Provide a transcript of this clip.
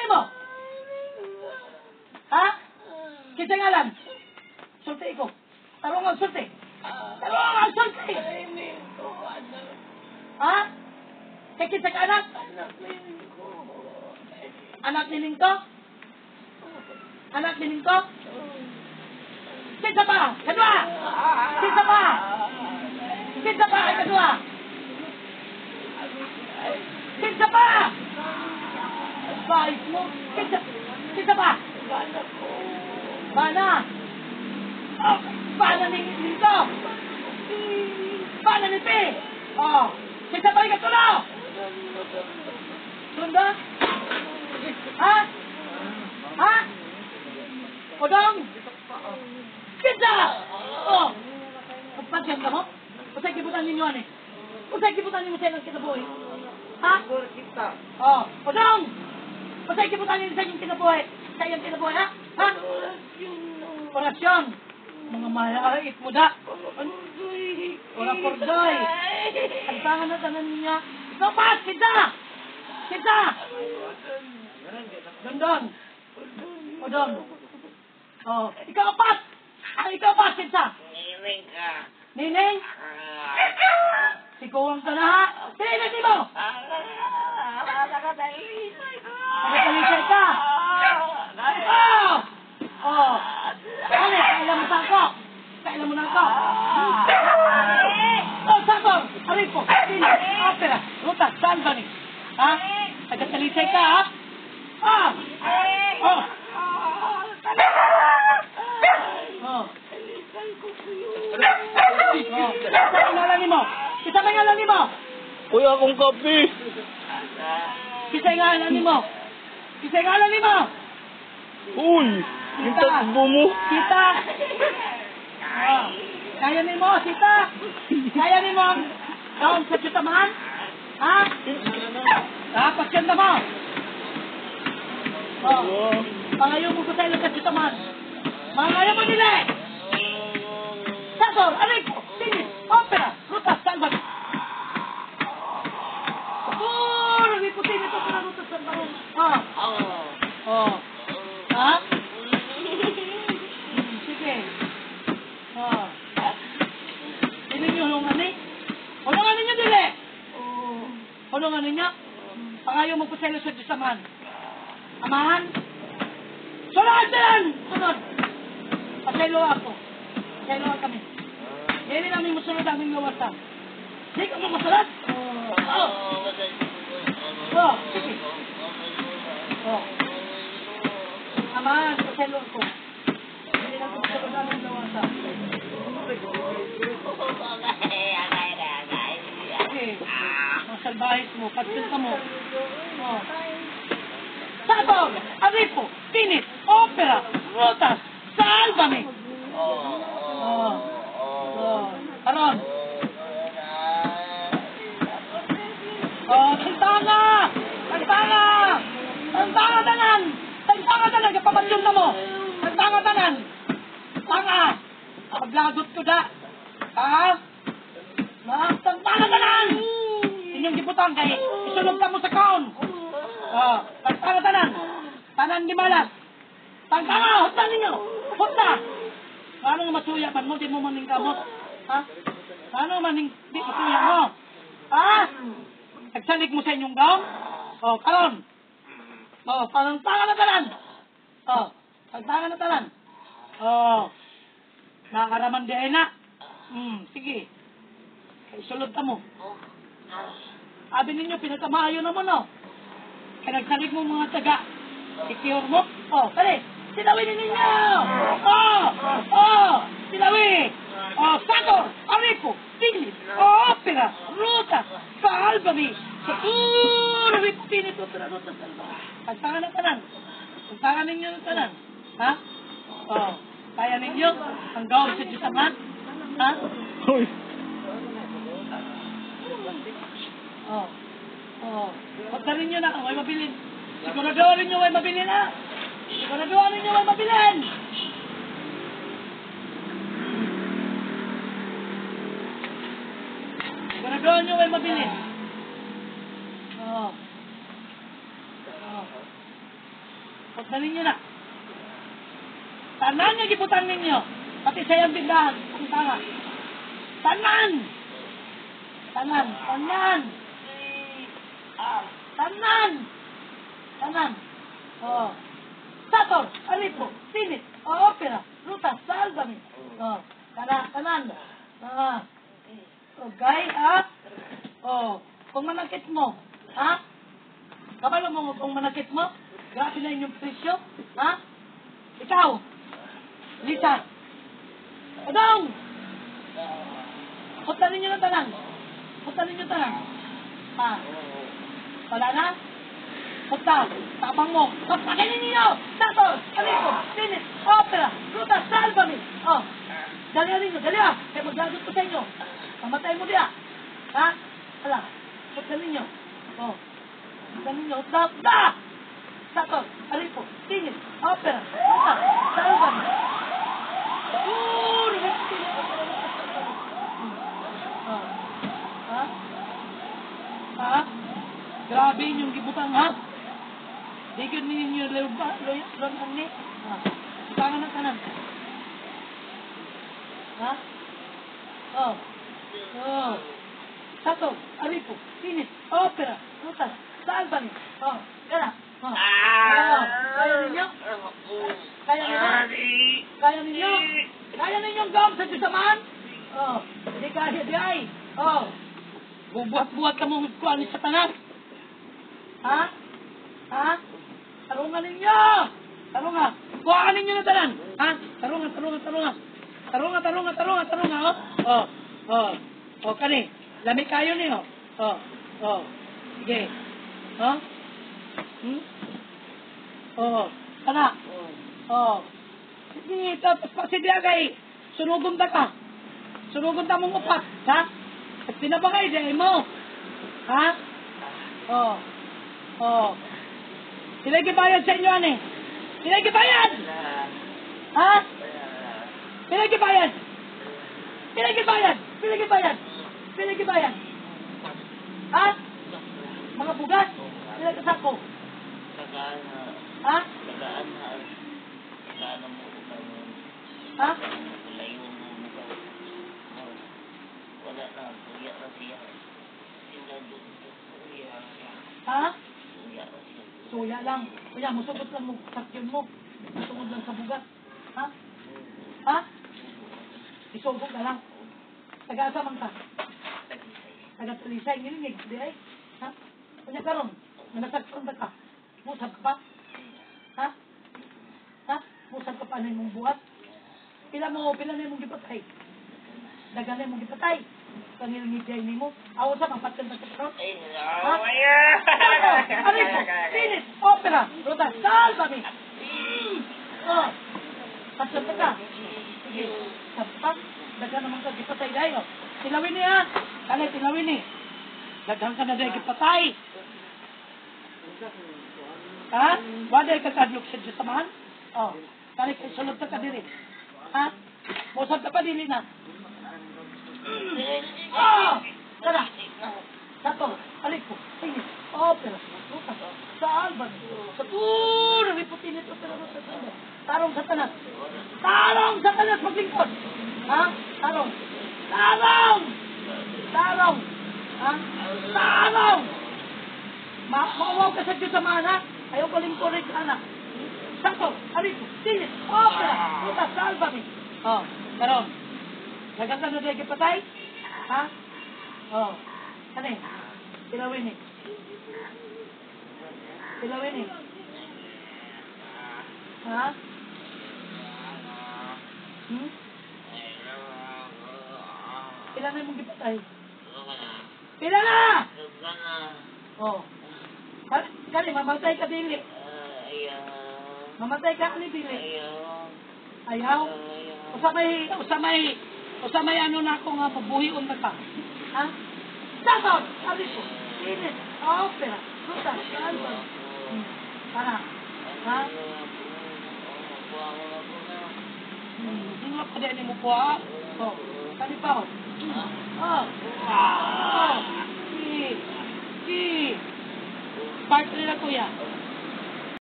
ni mo? Ha? Kita ngalan. Sulti ko. Tarong ang sulti. Tarong ang sulti. Ha? Kaya kita ka anak? Anak ni Lingko? Anak ni Lingko? Kita pa? Kedua? Kita pa? Kita pa ang kedua? Kita pa? Baik mo. Kita pa? Mana? Oh, mana ni Lingko? Mana ni Pi? Oh, kita pa ikat tulo? Sunda? Ha? Ha? Odong? Kita! Oh! Pagpagyan ka mo? Usay kibutan ninyo ani? Usay kibutan ninyo sa ilang kinabuhi? Ha? Oh! Odong! Usay kibutan ninyo sa ilang kinabuhi? Sa ilang kinabuhi, ha? Ha? Orasyon! Mga malait mo da! Ora pordoy! Ang tangan na tanan niya! Ikaw pa! Kita! Kita! Dondon! Odong! Oh! Ikaw apat! Ikaw pa! Kita! Nining ka. Nining? Sikuwang ka na ha? Nining mo! Nakatalisay ka! Oh! Oh! Ano? Kailan mo sako? Kailan mo na ako? Oh, sako! Aripo! Sino? Opera! Ruta! Saan ba ni? Ha? Nakatalisay ka ha? Ah! Oh! Oh! Kita pangalan ni mo? Kita pangalan ni mo? Kuya, akong kape. Kita pangalan ni mo? Kita pangalan ni mo? Uy, yung takbo mo. Kita. Oh. Kaya ni mo, kita. Kaya ni mo. Doon sa Chutaman? Ha? Dapat ganda mo. Oh. Pangayo mo ko sa ilo sa Chutaman. Pangayo mo nila eh. Sasor, Arico, Sinis, Opera, Rutas, Salvan. Puro ikutin ito sa Rutas, Salvan. Oh. Oh. Ha? Sige. Oh. Hindi nyo hulungan eh. Hulungan ninyo dili. Hulungan ninyo. Pangayo mo ko sa ilo sa Disaman. Amahan. Sunod din! Sunod. Paselo ako. Paselo kami. Hindi namin masunod aming lawasa. Hindi ka mo masunod? Oo. Oo. Sige. Oo. Amahan. Paselo ako. Hindi namin masunod aming lawasa. Sige. Masalbahis mo. Patsil ka mo. Oo. Sabor, Aripo, Tinis, Opera, Rutas, Salvame. Aron. Tantanga! Tantanga! Tantanga tanan! Tantanga tanan! Kapabadyong na mo! Tantanga tanan! Tanga! Paglagot ko da! Ha? Tantanga tanan! Inyong giputan kay isunod ka mo sa kaon! Tantanga tanan! Tanan di malas! Tantanga! Hutta ninyo! Hutta! Paano nga masuya man mo? Di mo maning kamot? Ha? Paano maning di masuya mo? Ha? Nagsalig mo sa inyong gaong? Karon! Tantanga na tanan! Tantanga na tanan! Nakaraman di ay na! Sige. Isulod ka mo. Sabi ninyo, pinagkamayo naman, no? Kaya nagsalig mo mga taga. Ikiyor mo. Tali. Sinawin ninyo! Sinawi! Sator! Aripo! Tiglis! Opera! Ruta! Salvami! Sakuro! Riputin ito! Ruta! Salvami! Pagtangan ng tanan. Pagtangan ninyo ng tanan. Ha? Kaya ninyo? Ang gawin sa Disaman? Ha? Uy. Pagdarin nyo na, may mabilin. Siguraduhin nyo, may mabilin na. Siguraduhin nyo, may mabilin. Siguraduhin nyo, may mabilin. Pagdanin ninyo na. Tanan niya gibutan ninyo. Pati sa iyang tindahan. Ang tanga. Tanan! Tanan! Tanan! Tanan! Tanan! Oh. Sator! Aripo! Sinit! Opera! Rutas! Salbami! Oh. Tanan! Okay, ha? Oh. Kung manakit mo, ha? Kabalo mo kung manakit mo? Grabe na inyong presyo, ha? Ikaw! Lisa! Adong! Punta ninyo ng tanan. Punta ninyo tanan. Ha? Wala na? Punta. Tabang mo. Pagpakainin ninyo! Sator! Alipo! Sinit! Opera! Ruta! Salbami! Oh! Dali ninyo! Dali ah! Kaya maglagot ko sa inyo. Mamatay mo diya. Ha? Wala. Punta ninyo. Oh. Punta ninyo. Da! Sator! Alipo! Sinit! Opera! Ruta! Salbami! Ha? Grabe inyong gibutang, ha? Digyan ninyo yung loyan ni. Itangan ng kanan. Ha? Oh. Oh. Sato, Aripo, Sinit, Opera, Rutas, Salbani. Oh. Kaya. Oh. Kaya ninyo? Kaya ninyo? Kaya ninyo? Kaya ninyong gawin sa Diyosaman? Oh. Hindi kaya di ay. Oh. Bubuhat-buhat ka mong kuhan sa tanan. Ha? Ha? Tarungan ninyo! Tarungan! Kuhaan ninyo na tanan! Ha? Tarungan! Oh! Oh! Oh! Oh, kani! Lamig kayo niyo! Oh! Oh! Sige! Oh! Oh! Kana! Oh! Sige! Tapos pasidiyagay! Sunugon ta ka! Sunugon ta mong upat! Ha? At pinabagay dahil mo. Ha? Oh. Oh. Sila gibayad sa inyo, ane? Sila gibayad? Ha? Sila gibayad? Sila gibayad? Sila gibayad? Sila gibayad? Ha? Mga bugas? Sila kasako? Ha? Ha? Wala na, suya na siya. Ha? Suya na siya. Suya lang. Kaya, musugot lang mo sakyon mo. Musugod lang sa bugat. Ha? Ha? Isugod na lang. Taga-asa man ka? Taga-talisay. Nilinig. Di ay? Ha? Kanya karon. Manasagpon ka? Musab ka pa? Ha? Ha? Musab ka pa na mong buhat? Pila na mong gipatay? Daganay mong gipatay? Kanil-ngidjay ni mo? Awa sa mapatkan sa karon? Ha? Aripo, Sinit, Opera, Ruta, Salbami! Oh, patkan ka? Sige, sapat, dagan naman ka gipatay dahil. Tilawin niya, kalay tilawin ni. Dagan ka na dahil gipatay. Ha? Waday ka kadlok sa Diyosaman? Oh, kalay sulod ka diri. Ha? Musab ka pa dili na. Oh! Tara! Sato! Alipo! Sinit! Opera! Rutas! Salban! Satur! Riputinit! Opera! Rutas! Tarong sa tanas! Tarong sa tanas! Maglingkod! Ha? Tarong! Tarong! Tarong! Ha? Tarong! Maawaw ka sa Diyosaman, ha? Ayaw ko lingkorin ka, anak. Sato! Alipo! Sinit! Opera! Rutas! Salban! Oh! Tarong! Naganda na dahil patay? Ha? Oh. Ano eh? Tilawin eh. Tilawin eh. Ha? Pila na mong gipatay? Pila na! Oh. Kali, mamatay ka dili. Mamatay ka ali dili. Ayaw? Usamay ano na ako nga mabuhion na ka. Ha? Satot! Sabi ko. Sinit. Opera. Ruta. Salban. Para. Ha? Sino pa din mo po ha? Oh. Kani pa oh. Oh. Oh. Si. Part nila kuya.